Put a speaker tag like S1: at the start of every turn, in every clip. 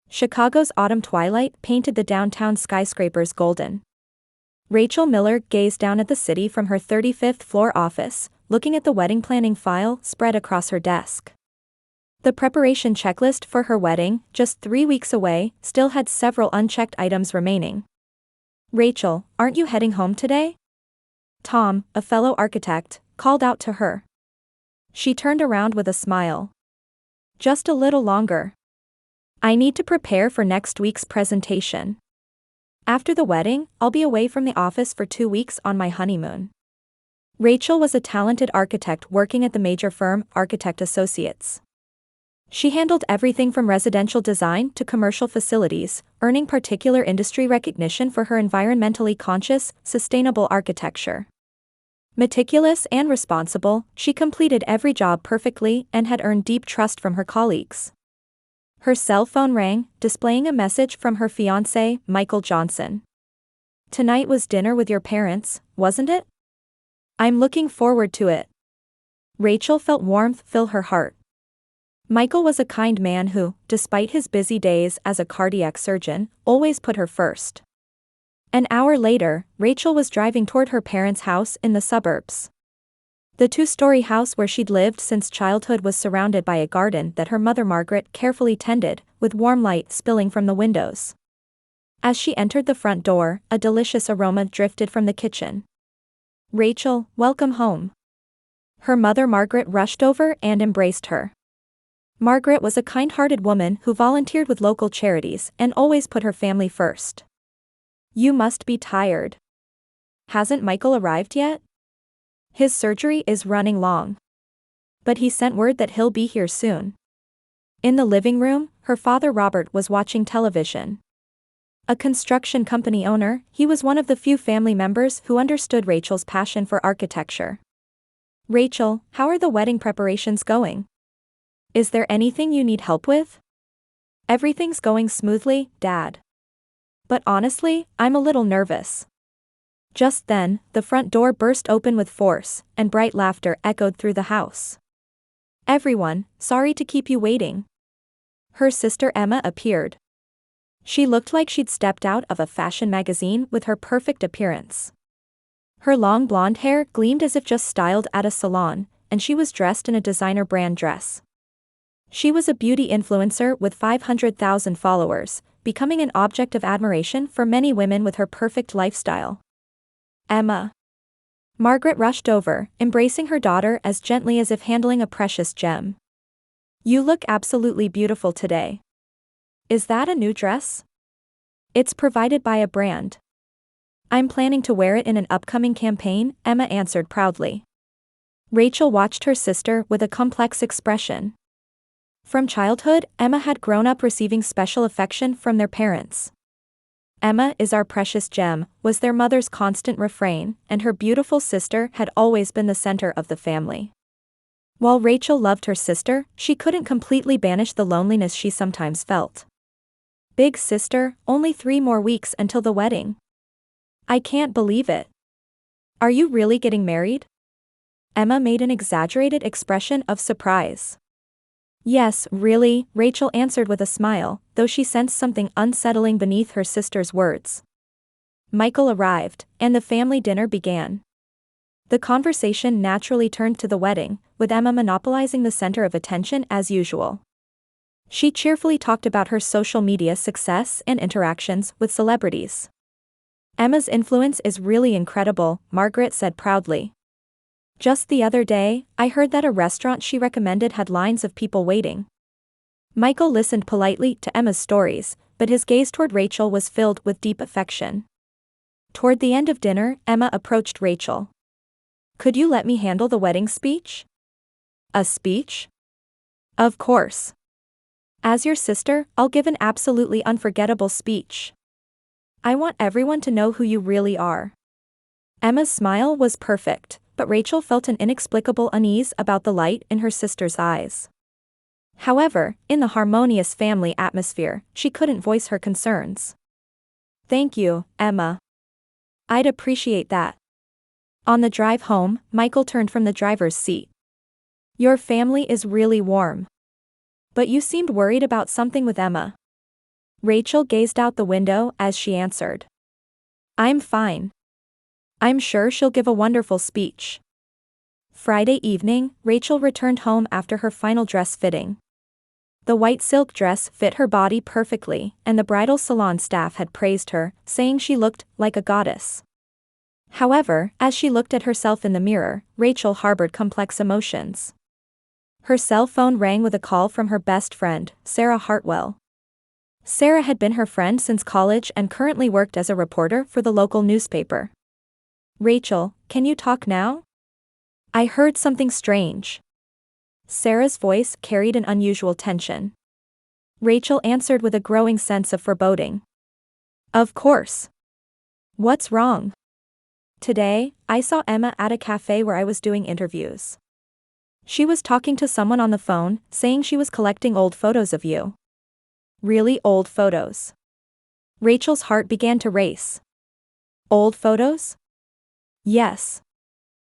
S1: Chicago's autumn twilight painted the downtown skyscrapers golden. Rachel Miller gazed down at the city from her 35th floor office, looking at the wedding planning file spread across her desk. The preparation checklist for her wedding, just 3 weeks away, still had several unchecked items remaining. "Rachel, aren't you heading home today?" Tom, a fellow architect, called out to her. She turned around with a smile. "Just a little longer. I need to prepare for next week's presentation. After the wedding, I'll be away from the office for 2 weeks on my honeymoon." Rachel was a talented architect working at the major firm Architect Associates. She handled everything from residential design to commercial facilities, earning particular industry recognition for her environmentally conscious, sustainable architecture. Meticulous and responsible, she completed every job perfectly and had earned deep trust from her colleagues. Her cell phone rang, displaying a message from her fiancé, Michael Johnson. "Tonight was dinner with your parents, wasn't it? I'm looking forward to it." Rachel felt warmth fill her heart. Michael was a kind man who, despite his busy days as a cardiac surgeon, always put her first. An hour later, Rachel was driving toward her parents' house in the suburbs. The 2-story house where she'd lived since childhood was surrounded by a garden that her mother Margaret carefully tended, with warm light spilling from the windows. As she entered the front door, a delicious aroma drifted from the kitchen. "Rachel, welcome home." Her mother Margaret rushed over and embraced her. Margaret was a kind-hearted woman who volunteered with local charities and always put her family first. "You must be tired. Hasn't Michael arrived yet?" "His surgery is running long. But he sent word that he'll be here soon." In the living room, her father Robert was watching television. A construction company owner, he was one of the few family members who understood Rachel's passion for architecture. "Rachel, how are the wedding preparations going? Is there anything you need help with?" "Everything's going smoothly, Dad. But honestly, I'm a little nervous." Just then, the front door burst open with force, and bright laughter echoed through the house. "Everyone, sorry to keep you waiting." Her sister Emma appeared. She looked like she'd stepped out of a fashion magazine with her perfect appearance. Her long blonde hair gleamed as if just styled at a salon, and she was dressed in a designer brand dress. She was a beauty influencer with 500,000 followers, becoming an object of admiration for many women with her perfect lifestyle. "Emma." Margaret rushed over, embracing her daughter as gently as if handling a precious gem. "You look absolutely beautiful today. Is that a new dress?" "It's provided by a brand. I'm planning to wear it in an upcoming campaign," Emma answered proudly. Rachel watched her sister with a complex expression. From childhood, Emma had grown up receiving special affection from their parents. "Emma is our precious gem," was their mother's constant refrain, and her beautiful sister had always been the center of the family. While Rachel loved her sister, she couldn't completely banish the loneliness she sometimes felt. "Big sister, only 3 more weeks until the wedding. I can't believe it. Are you really getting married?" Emma made an exaggerated expression of surprise. "Yes, really," Rachel answered with a smile, though she sensed something unsettling beneath her sister's words. Michael arrived, and the family dinner began. The conversation naturally turned to the wedding, with Emma monopolizing the center of attention as usual. She cheerfully talked about her social media success and interactions with celebrities. "Emma's influence is really incredible," Margaret said proudly. "Just the other day, I heard that a restaurant she recommended had lines of people waiting." Michael listened politely to Emma's stories, but his gaze toward Rachel was filled with deep affection. Toward the end of dinner, Emma approached Rachel. "Could you let me handle the wedding speech?" "A speech?" "Of course. As your sister, I'll give an absolutely unforgettable speech. I want everyone to know who you really are." Emma's smile was perfect, but Rachel felt an inexplicable unease about the light in her sister's eyes. However, in the harmonious family atmosphere, she couldn't voice her concerns. "Thank you, Emma. I'd appreciate that." On the drive home, Michael turned from the driver's seat. "Your family is really warm. But you seemed worried about something with Emma." Rachel gazed out the window as she answered. I'm fine. I'm sure she'll give a wonderful speech. Friday evening, Rachel returned home after her final dress fitting. The white silk dress fit her body perfectly, and the bridal salon staff had praised her, saying she looked like a goddess. However, as she looked at herself in the mirror, Rachel harbored complex emotions. Her cell phone rang with a call from her best friend, Sarah Hartwell. Sarah had been her friend since college and currently worked as a reporter for the local newspaper. Rachel, can you talk now? I heard something strange. Sarah's voice carried an unusual tension. Rachel answered with a growing sense of foreboding. Of course. What's wrong? Today, I saw Emma at a cafe where I was doing interviews. She was talking to someone on the phone, saying she was collecting old photos of you. Really old photos. Rachel's heart began to race. Old photos? Yes.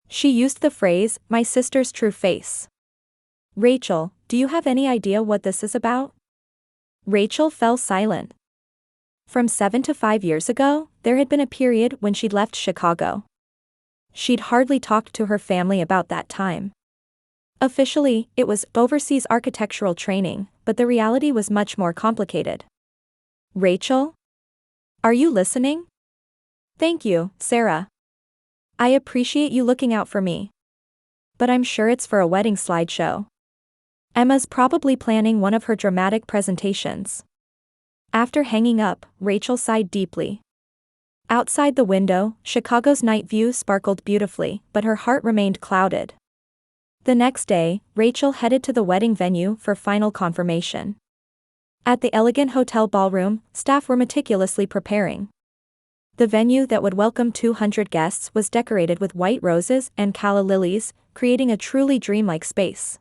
S1: She used the phrase, my sister's true face. Rachel, do you have any idea what this is about? Rachel fell silent. From 7 to 5 years ago, there had been a period when she'd left Chicago. She'd hardly talked to her family about that time. Officially, it was overseas architectural training, but the reality was much more complicated. Rachel? Are you listening? Thank you, Sarah. I appreciate you looking out for me. But I'm sure it's for a wedding slideshow. Emma's probably planning one of her dramatic presentations. After hanging up, Rachel sighed deeply. Outside the window, Chicago's night view sparkled beautifully, but her heart remained clouded. The next day, Rachel headed to the wedding venue for final confirmation. At the elegant hotel ballroom, staff were meticulously preparing. The venue that would welcome 200 guests was decorated with white roses and calla lilies, creating a truly dreamlike space.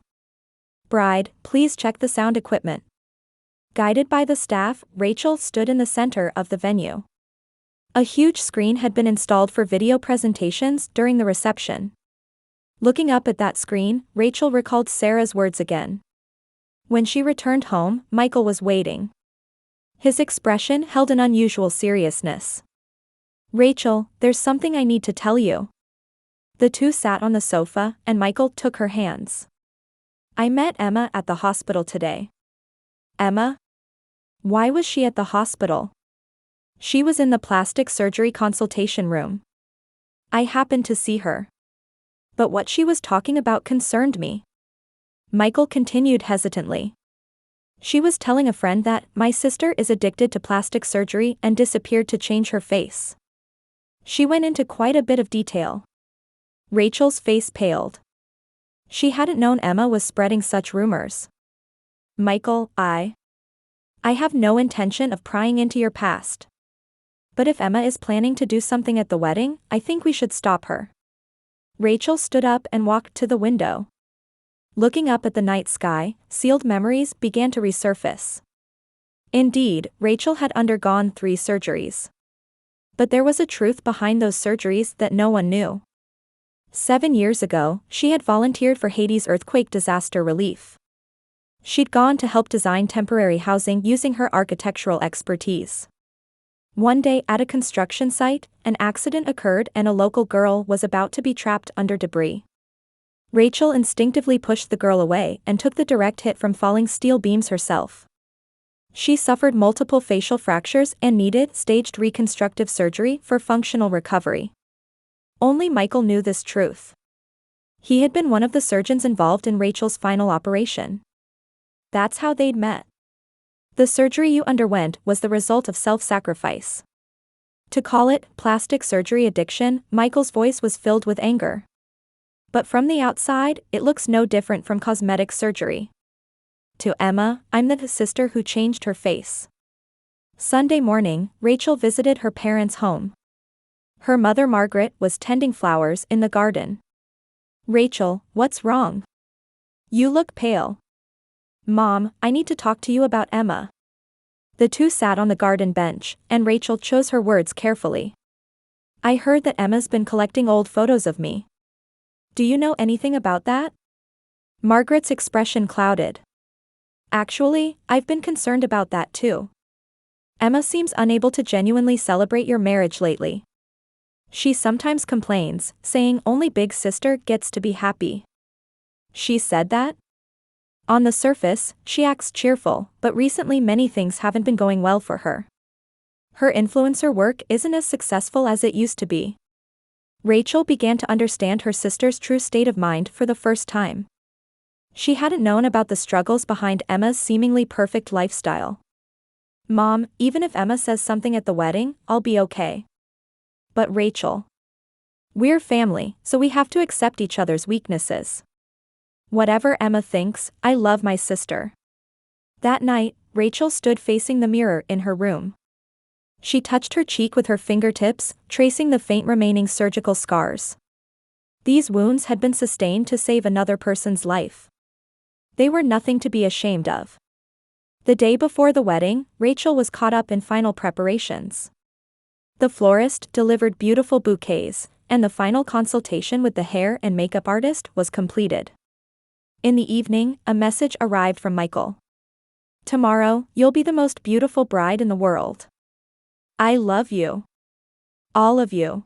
S1: Bride, please check the sound equipment. Guided by the staff, Rachel stood in the center of the venue. A huge screen had been installed for video presentations during the reception. Looking up at that screen, Rachel recalled Sarah's words again. When she returned home, Michael was waiting. His expression held an unusual seriousness. Rachel, there's something I need to tell you. The two sat on the sofa, and Michael took her hands. I met Emma at the hospital today. Emma? Why was she at the hospital? She was in the plastic surgery consultation room. I happened to see her. But what she was talking about concerned me. Michael continued hesitantly. She was telling a friend that my sister is addicted to plastic surgery and disappeared to change her face. She went into quite a bit of detail. Rachel's face paled. She hadn't known Emma was spreading such rumors. Michael, I have no intention of prying into your past. But if Emma is planning to do something at the wedding, I think we should stop her. Rachel stood up and walked to the window. Looking up at the night sky, sealed memories began to resurface. Indeed, Rachel had undergone 3 surgeries. But there was a truth behind those surgeries that no one knew. 7 years ago, she had volunteered for Haiti's earthquake disaster relief. She'd gone to help design temporary housing using her architectural expertise. One day at a construction site, an accident occurred and a local girl was about to be trapped under debris. Rachel instinctively pushed the girl away and took the direct hit from falling steel beams herself. She suffered multiple facial fractures and needed staged reconstructive surgery for functional recovery. Only Michael knew this truth. He had been one of the surgeons involved in Rachel's final operation. That's how they'd met. The surgery you underwent was the result of self-sacrifice. To call it plastic surgery addiction, Michael's voice was filled with anger. But from the outside, it looks no different from cosmetic surgery. To Emma, I'm the sister who changed her face. Sunday morning, Rachel visited her parents' home. Her mother Margaret was tending flowers in the garden. Rachel, what's wrong? You look pale. Mom, I need to talk to you about Emma. The two sat on the garden bench, and Rachel chose her words carefully. I heard that Emma's been collecting old photos of me. Do you know anything about that? Margaret's expression clouded. Actually, I've been concerned about that too. Emma seems unable to genuinely celebrate your marriage lately. She sometimes complains, saying only big sister gets to be happy. She said that? On the surface, she acts cheerful, but recently many things haven't been going well for her. Her influencer work isn't as successful as it used to be. Rachel began to understand her sister's true state of mind for the first time. She hadn't known about the struggles behind Emma's seemingly perfect lifestyle. Mom, even if Emma says something at the wedding, I'll be okay. But Rachel. We're family, so we have to accept each other's weaknesses. Whatever Emma thinks, I love my sister. That night, Rachel stood facing the mirror in her room. She touched her cheek with her fingertips, tracing the faint remaining surgical scars. These wounds had been sustained to save another person's life. They were nothing to be ashamed of. The day before the wedding, Rachel was caught up in final preparations. The florist delivered beautiful bouquets, and the final consultation with the hair and makeup artist was completed. In the evening, a message arrived from Michael. Tomorrow, you'll be the most beautiful bride in the world. I love you. All of you.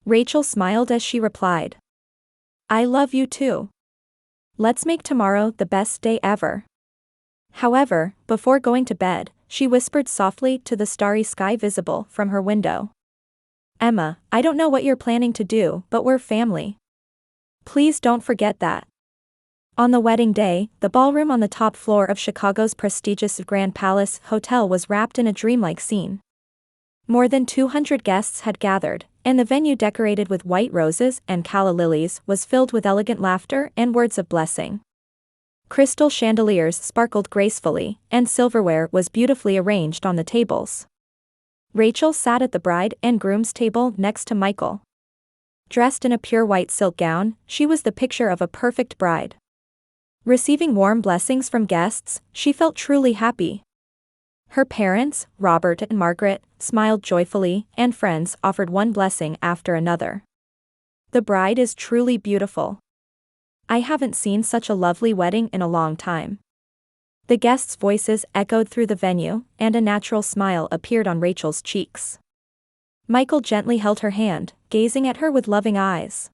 S1: Rachel smiled as she replied. I love you too. Let's make tomorrow the best day ever. However, before going to bed, she whispered softly to the starry sky visible from her window. Emma, I don't know what you're planning to do, but we're family. Please don't forget that. On the wedding day, the ballroom on the top floor of Chicago's prestigious Grand Palace Hotel was wrapped in a dreamlike scene. More than 200 guests had gathered, and the venue decorated with white roses and calla lilies was filled with elegant laughter and words of blessing. Crystal chandeliers sparkled gracefully, and silverware was beautifully arranged on the tables. Rachel sat at the bride and groom's table next to Michael. Dressed in a pure white silk gown, she was the picture of a perfect bride. Receiving warm blessings from guests, she felt truly happy. Her parents, Robert and Margaret, smiled joyfully, and friends offered one blessing after another. The bride is truly beautiful. I haven't seen such a lovely wedding in a long time. The guests' voices echoed through the venue, and a natural smile appeared on Rachel's cheeks. Michael gently held her hand, gazing at her with loving eyes.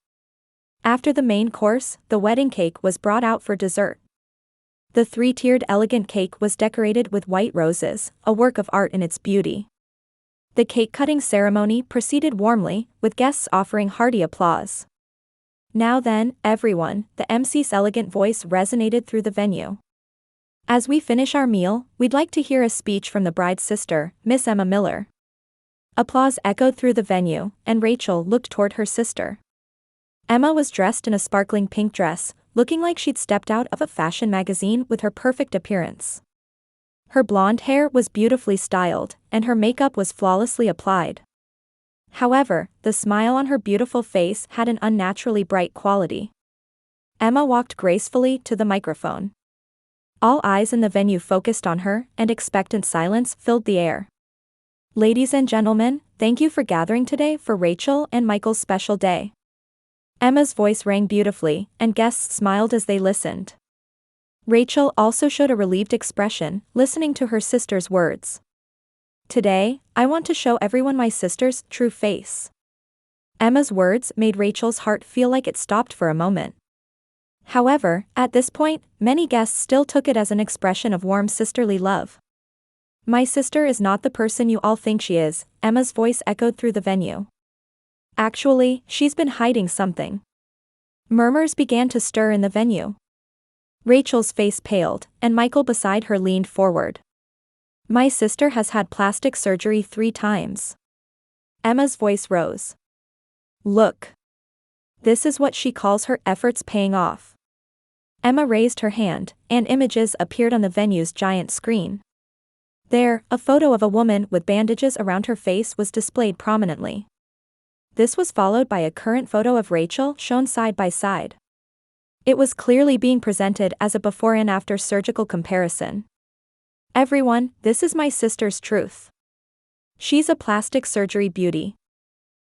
S1: After the main course, the wedding cake was brought out for dessert. The three-tiered elegant cake was decorated with white roses, a work of art in its beauty. The cake-cutting ceremony proceeded warmly, with guests offering hearty applause. Now then, everyone, the MC's elegant voice resonated through the venue. As we finish our meal, we'd like to hear a speech from the bride's sister, Miss Emma Miller. Applause echoed through the venue, and Rachel looked toward her sister. Emma was dressed in a sparkling pink dress, looking like she'd stepped out of a fashion magazine with her perfect appearance. Her blonde hair was beautifully styled, and her makeup was flawlessly applied. However, the smile on her beautiful face had an unnaturally bright quality. Emma walked gracefully to the microphone. All eyes in the venue focused on her, and expectant silence filled the air. Ladies and gentlemen, thank you for gathering today for Rachel and Michael's special day. Emma's voice rang beautifully, and guests smiled as they listened. Rachel also showed a relieved expression, listening to her sister's words. Today, I want to show everyone my sister's true face. Emma's words made Rachel's heart feel like it stopped for a moment. However, at this point, many guests still took it as an expression of warm sisterly love. My sister is not the person you all think she is, Emma's voice echoed through the venue. Actually, she's been hiding something. Murmurs began to stir in the venue. Rachel's face paled, and Michael beside her leaned forward. My sister has had plastic surgery 3 times. Emma's voice rose. Look. This is what she calls her efforts paying off. Emma raised her hand, and images appeared on the venue's giant screen. There, a photo of a woman with bandages around her face was displayed prominently. This was followed by a current photo of Rachel shown side by side. It was clearly being presented as a before and after surgical comparison. Everyone, this is my sister's truth. She's a plastic surgery beauty.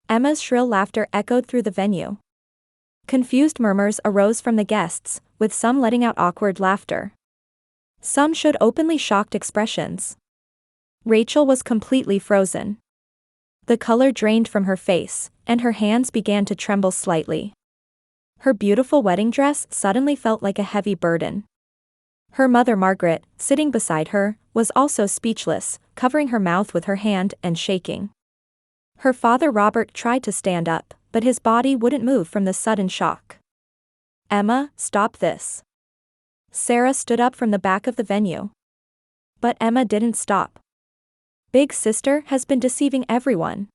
S1: Emma's shrill laughter echoed through the venue. Confused murmurs arose from the guests, with some letting out awkward laughter. Some showed openly shocked expressions. Rachel was completely frozen. The color drained from her face, and her hands began to tremble slightly. Her beautiful wedding dress suddenly felt like a heavy burden. Her mother Margaret, sitting beside her, was also speechless, covering her mouth with her hand and shaking. Her father Robert tried to stand up, but his body wouldn't move from the sudden shock. "Emma, stop this." Sarah stood up from the back of the venue. But Emma didn't stop. "Big sister has been deceiving everyone.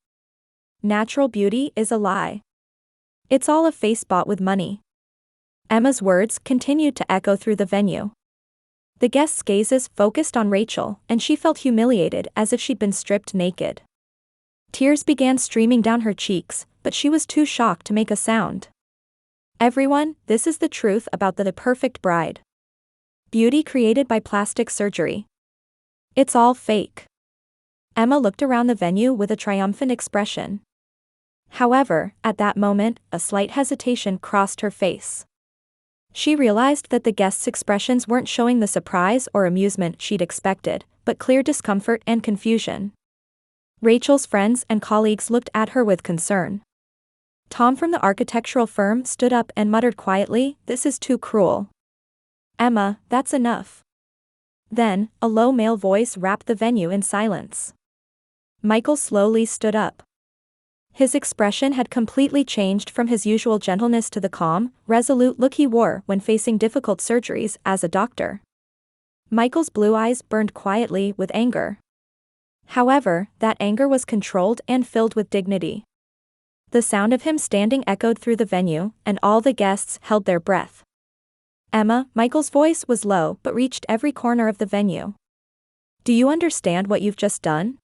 S1: Natural beauty is a lie. It's all a face bought with money." Emma's words continued to echo through the venue. The guests' gazes focused on Rachel, and she felt humiliated as if she'd been stripped naked. Tears began streaming down her cheeks, but she was too shocked to make a sound. "Everyone, this is the truth about the perfect bride. Beauty created by plastic surgery. It's all fake." Emma looked around the venue with a triumphant expression. However, at that moment, a slight hesitation crossed her face. She realized that the guests' expressions weren't showing the surprise or amusement she'd expected, but clear discomfort and confusion. Rachel's friends and colleagues looked at her with concern. Tom from the architectural firm stood up and muttered quietly, "This is too cruel." "Emma, that's enough." Then, a low male voice wrapped the venue in silence. Michael slowly stood up. His expression had completely changed from his usual gentleness to the calm, resolute look he wore when facing difficult surgeries as a doctor. Michael's blue eyes burned quietly with anger. However, that anger was controlled and filled with dignity. The sound of him standing echoed through the venue, and all the guests held their breath. "Emma," Michael's voice was low but reached every corner of the venue. "Do you understand what you've just done?"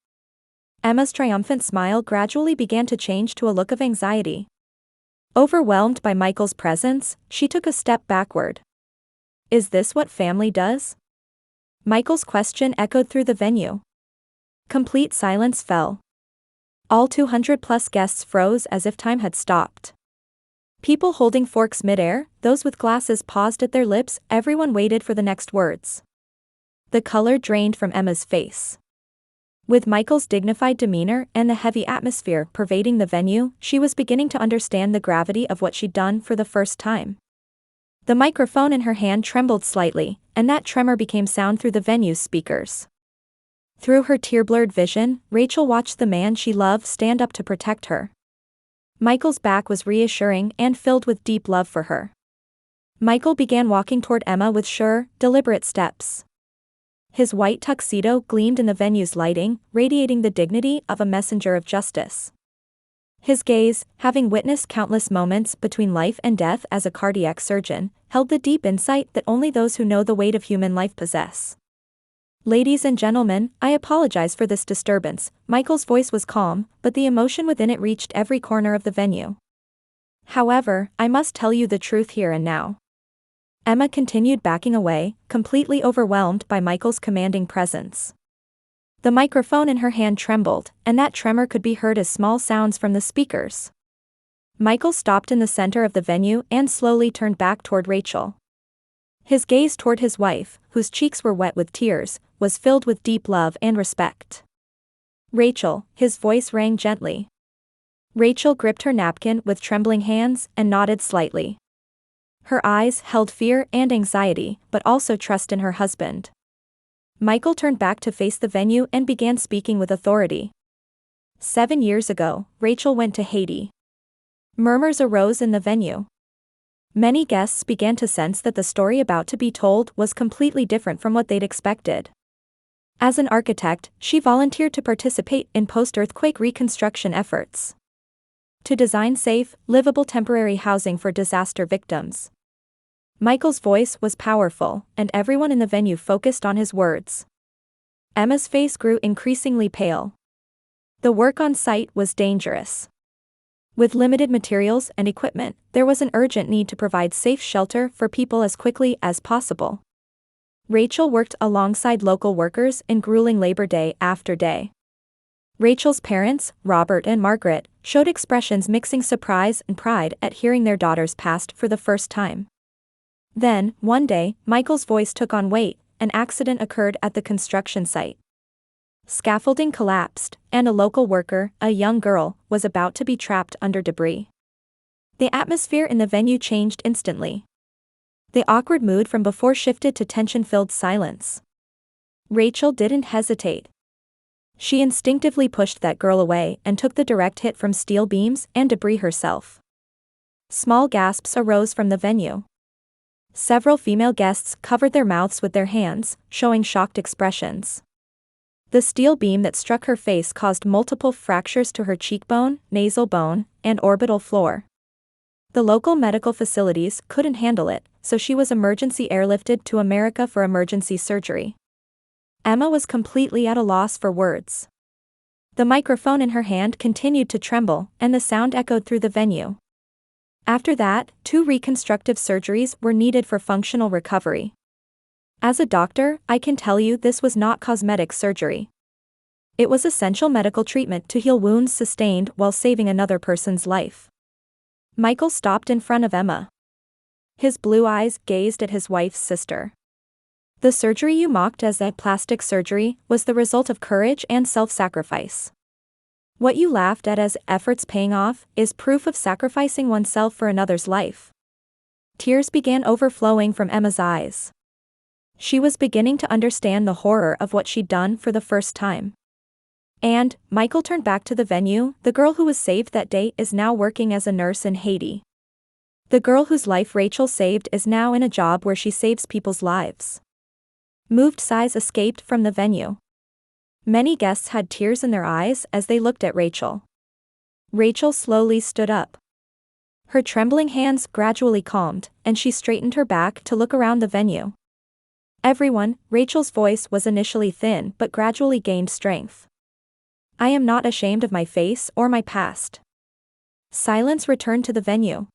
S1: Emma's triumphant smile gradually began to change to a look of anxiety. Overwhelmed by Michael's presence, she took a step backward. "Is this what family does?" Michael's question echoed through the venue. Complete silence fell. All 200+ guests froze as if time had stopped. People holding forks midair, those with glasses paused at their lips, everyone waited for the next words. The color drained from Emma's face. With Michael's dignified demeanor and the heavy atmosphere pervading the venue, she was beginning to understand the gravity of what she'd done for the first time. The microphone in her hand trembled slightly, and that tremor became sound through the venue's speakers. Through her tear-blurred vision, Rachel watched the man she loved stand up to protect her. Michael's back was reassuring and filled with deep love for her. Michael began walking toward Emma with sure, deliberate steps. His white tuxedo gleamed in the venue's lighting, radiating the dignity of a messenger of justice. His gaze, having witnessed countless moments between life and death as a cardiac surgeon, held the deep insight that only those who know the weight of human life possess. "Ladies and gentlemen, I apologize for this disturbance." Michael's voice was calm, but the emotion within it reached every corner of the venue. "However, I must tell you the truth here and now." Emma continued backing away, completely overwhelmed by Michael's commanding presence. The microphone in her hand trembled, and that tremor could be heard as small sounds from the speakers. Michael stopped in the center of the venue and slowly turned back toward Rachel. His gaze toward his wife, whose cheeks were wet with tears, was filled with deep love and respect. "Rachel," his voice rang gently. Rachel gripped her napkin with trembling hands and nodded slightly. Her eyes held fear and anxiety, but also trust in her husband. Michael turned back to face the venue and began speaking with authority. 7 years ago, Rachel went to Haiti. Murmurs arose in the venue. Many guests began to sense that the story about to be told was completely different from what they'd expected. As an architect, she volunteered to participate in post-earthquake reconstruction efforts. To design safe, livable temporary housing for disaster victims. Michael's voice was powerful, and everyone in the venue focused on his words. Emma's face grew increasingly pale. The work on site was dangerous. With limited materials and equipment, there was an urgent need to provide safe shelter for people as quickly as possible. Rachel worked alongside local workers in grueling labor day after day. Rachel's parents, Robert and Margaret, showed expressions mixing surprise and pride at hearing their daughters passed for the first time. Then, one day, Michael's voice took on weight. An accident occurred at the construction site. Scaffolding collapsed, and a local worker, a young girl, was about to be trapped under debris. The atmosphere in the venue changed instantly. The awkward mood from before shifted to tension-filled silence. Rachel didn't hesitate. She instinctively pushed that girl away and took the direct hit from steel beams and debris herself. Small gasps arose from the venue. Several female guests covered their mouths with their hands, showing shocked expressions. The steel beam that struck her face caused multiple fractures to her cheekbone, nasal bone, and orbital floor. The local medical facilities couldn't handle it, so she was emergency airlifted to America for emergency surgery. Emma was completely at a loss for words. The microphone in her hand continued to tremble, and the sound echoed through the venue. After that, 2 reconstructive surgeries were needed for functional recovery. As a doctor, I can tell you this was not cosmetic surgery. It was essential medical treatment to heal wounds sustained while saving another person's life. Michael stopped in front of Emma. His blue eyes gazed at his wife's sister. The surgery you mocked as a plastic surgery was the result of courage and self-sacrifice. What you laughed at as efforts paying off is proof of sacrificing oneself for another's life. Tears began overflowing from Emma's eyes. She was beginning to understand the horror of what she'd done for the first time. And, Michael turned back to the venue. The girl who was saved that day is now working as a nurse in Haiti. The girl whose life Rachel saved is now in a job where she saves people's lives. Moved sighs escaped from the venue. Many guests had tears in their eyes as they looked at Rachel. Rachel slowly stood up. Her trembling hands gradually calmed, and she straightened her back to look around the venue. Everyone, Rachel's voice was initially thin but gradually gained strength. I am not ashamed of my face or my past. Silence returned to the venue.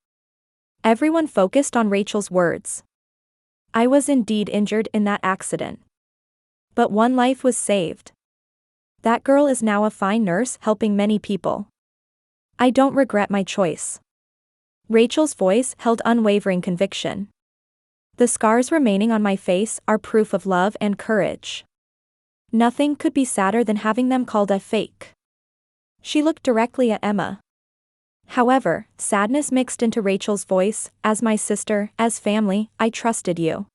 S1: Everyone focused on Rachel's words. I was indeed injured in that accident. But one life was saved. That girl is now a fine nurse helping many people. I don't regret my choice. Rachel's voice held unwavering conviction. The scars remaining on my face are proof of love and courage. Nothing could be sadder than having them called a fake. She looked directly at Emma. However, sadness mixed into Rachel's voice. As my sister, as family, I trusted you.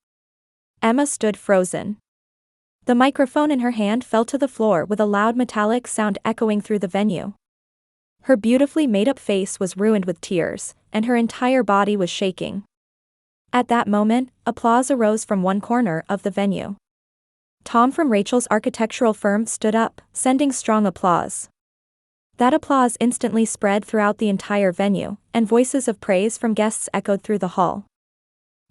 S1: Emma stood frozen. The microphone in her hand fell to the floor with a loud metallic sound echoing through the venue. Her beautifully made-up face was ruined with tears, and her entire body was shaking. At that moment, applause arose from one corner of the venue. Tom from Rachel's architectural firm stood up, sending strong applause. That applause instantly spread throughout the entire venue, and voices of praise from guests echoed through the hall.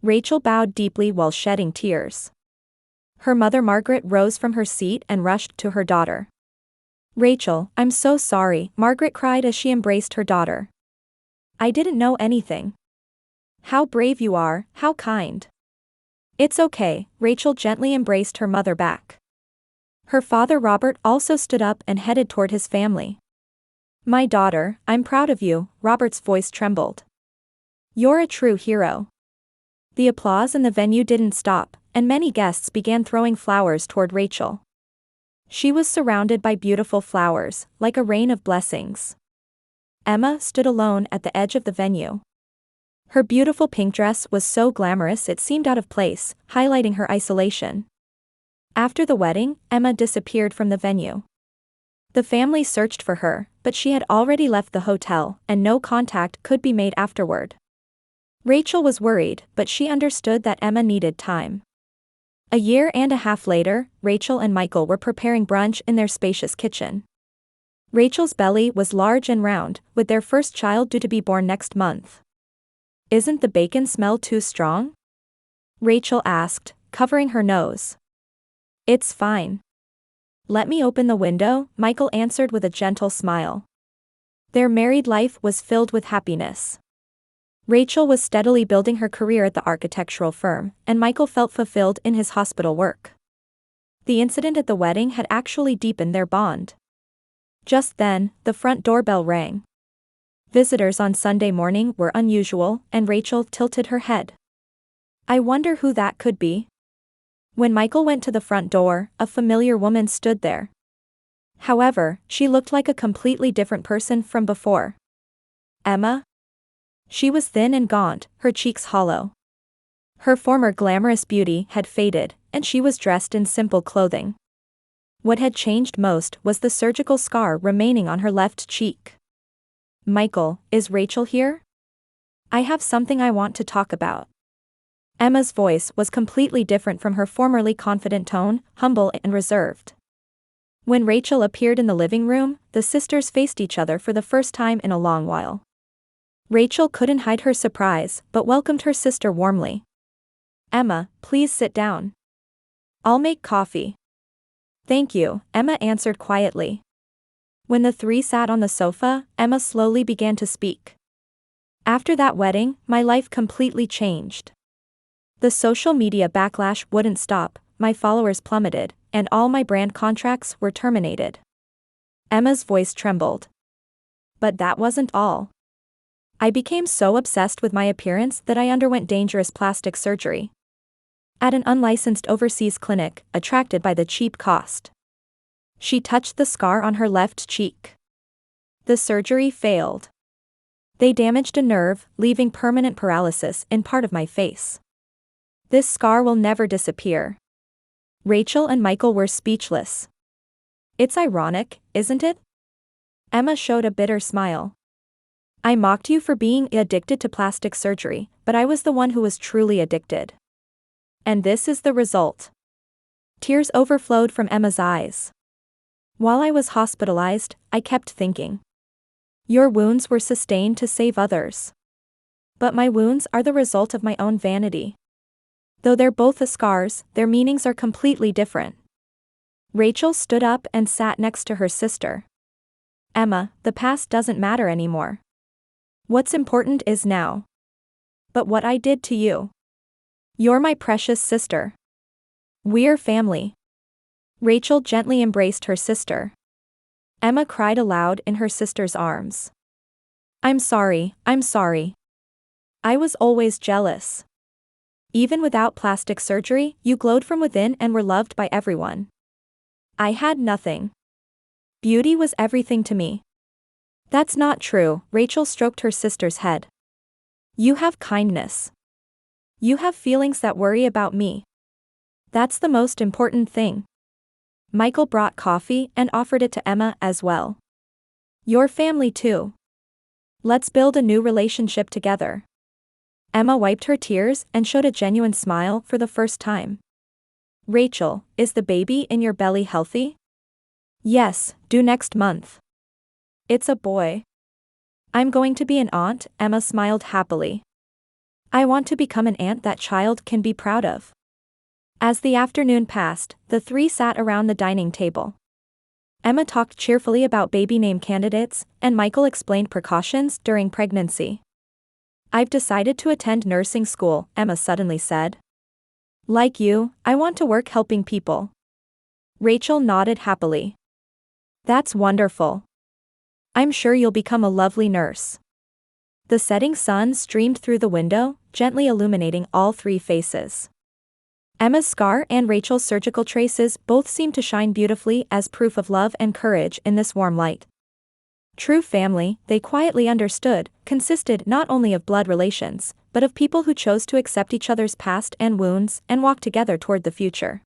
S1: Rachel bowed deeply while shedding tears. Her mother Margaret rose from her seat and rushed to her daughter. Rachel, I'm so sorry, Margaret cried as she embraced her daughter. I didn't know anything. How brave you are, how kind. It's okay, Rachel gently embraced her mother back. Her father Robert also stood up and headed toward his family. My daughter, I'm proud of you, Robert's voice trembled. You're a true hero. The applause in the venue didn't stop, and many guests began throwing flowers toward Rachel. She was surrounded by beautiful flowers, like a rain of blessings. Emma stood alone at the edge of the venue. Her beautiful pink dress was so glamorous it seemed out of place, highlighting her isolation. After the wedding, Emma disappeared from the venue. The family searched for her, but she had already left the hotel, and no contact could be made afterward. Rachel was worried, but she understood that Emma needed time. A year and a half later, Rachel and Michael were preparing brunch in their spacious kitchen. Rachel's belly was large and round, with their first child due to be born next month. Isn't the bacon smell too strong? Rachel asked, covering her nose. It's fine. Let me open the window, Michael answered with a gentle smile. Their married life was filled with happiness. Rachel was steadily building her career at the architectural firm, and Michael felt fulfilled in his hospital work. The incident at the wedding had actually deepened their bond. Just then, the front doorbell rang. Visitors on Sunday morning were unusual, and Rachel tilted her head. I wonder who that could be. When Michael went to the front door, a familiar woman stood there. However, she looked like a completely different person from before. Emma? She was thin and gaunt, her cheeks hollow. Her former glamorous beauty had faded, and she was dressed in simple clothing. What had changed most was the surgical scar remaining on her left cheek. Michael, is Rachel here? I have something I want to talk about. Emma's voice was completely different from her formerly confident tone, humble and reserved. When Rachel appeared in the living room, the sisters faced each other for the first time in a long while. Rachel couldn't hide her surprise, but welcomed her sister warmly. Emma, please sit down. I'll make coffee. Thank you, Emma answered quietly. When the three sat on the sofa, Emma slowly began to speak. After that wedding, my life completely changed. The social media backlash wouldn't stop, my followers plummeted, and all my brand contracts were terminated. Emma's voice trembled. But that wasn't all. I became so obsessed with my appearance that I underwent dangerous plastic surgery. At an unlicensed overseas clinic, attracted by the cheap cost. She touched the scar on her left cheek. The surgery failed. They damaged a nerve, leaving permanent paralysis in part of my face. This scar will never disappear. Rachel and Michael were speechless. It's ironic, isn't it? Emma showed a bitter smile. I mocked you for being addicted to plastic surgery, but I was the one who was truly addicted. And this is the result. Tears overflowed from Emma's eyes. While I was hospitalized, I kept thinking. Your wounds were sustained to save others. But my wounds are the result of my own vanity. Though they're both the scars, their meanings are completely different. Rachel stood up and sat next to her sister. Emma, the past doesn't matter anymore. What's important is now. But what I did to you. You're my precious sister. We're family. Rachel gently embraced her sister. Emma cried aloud in her sister's arms. I'm sorry. I was always jealous. Even without plastic surgery, you glowed from within and were loved by everyone. I had nothing. Beauty was everything to me. That's not true, Rachel stroked her sister's head. You have kindness. You have feelings that worry about me. That's the most important thing. Michael brought coffee and offered it to Emma as well. Your family too. Let's build a new relationship together. Emma wiped her tears and showed a genuine smile for the first time. Rachel, is the baby in your belly healthy? Yes, due next month. It's a boy. I'm going to be an aunt, Emma smiled happily. I want to become an aunt that child can be proud of. As the afternoon passed, the three sat around the dining table. Emma talked cheerfully about baby name candidates, and Michael explained precautions during pregnancy. I've decided to attend nursing school, Emma suddenly said. Like you, I want to work helping people. Rachel nodded happily. That's wonderful. I'm sure you'll become a lovely nurse. The setting sun streamed through the window, gently illuminating all three faces. Emma's scar and Rachel's surgical traces both seemed to shine beautifully as proof of love and courage in this warm light. True family, they quietly understood, consisted not only of blood relations, but of people who chose to accept each other's past and wounds and walk together toward the future.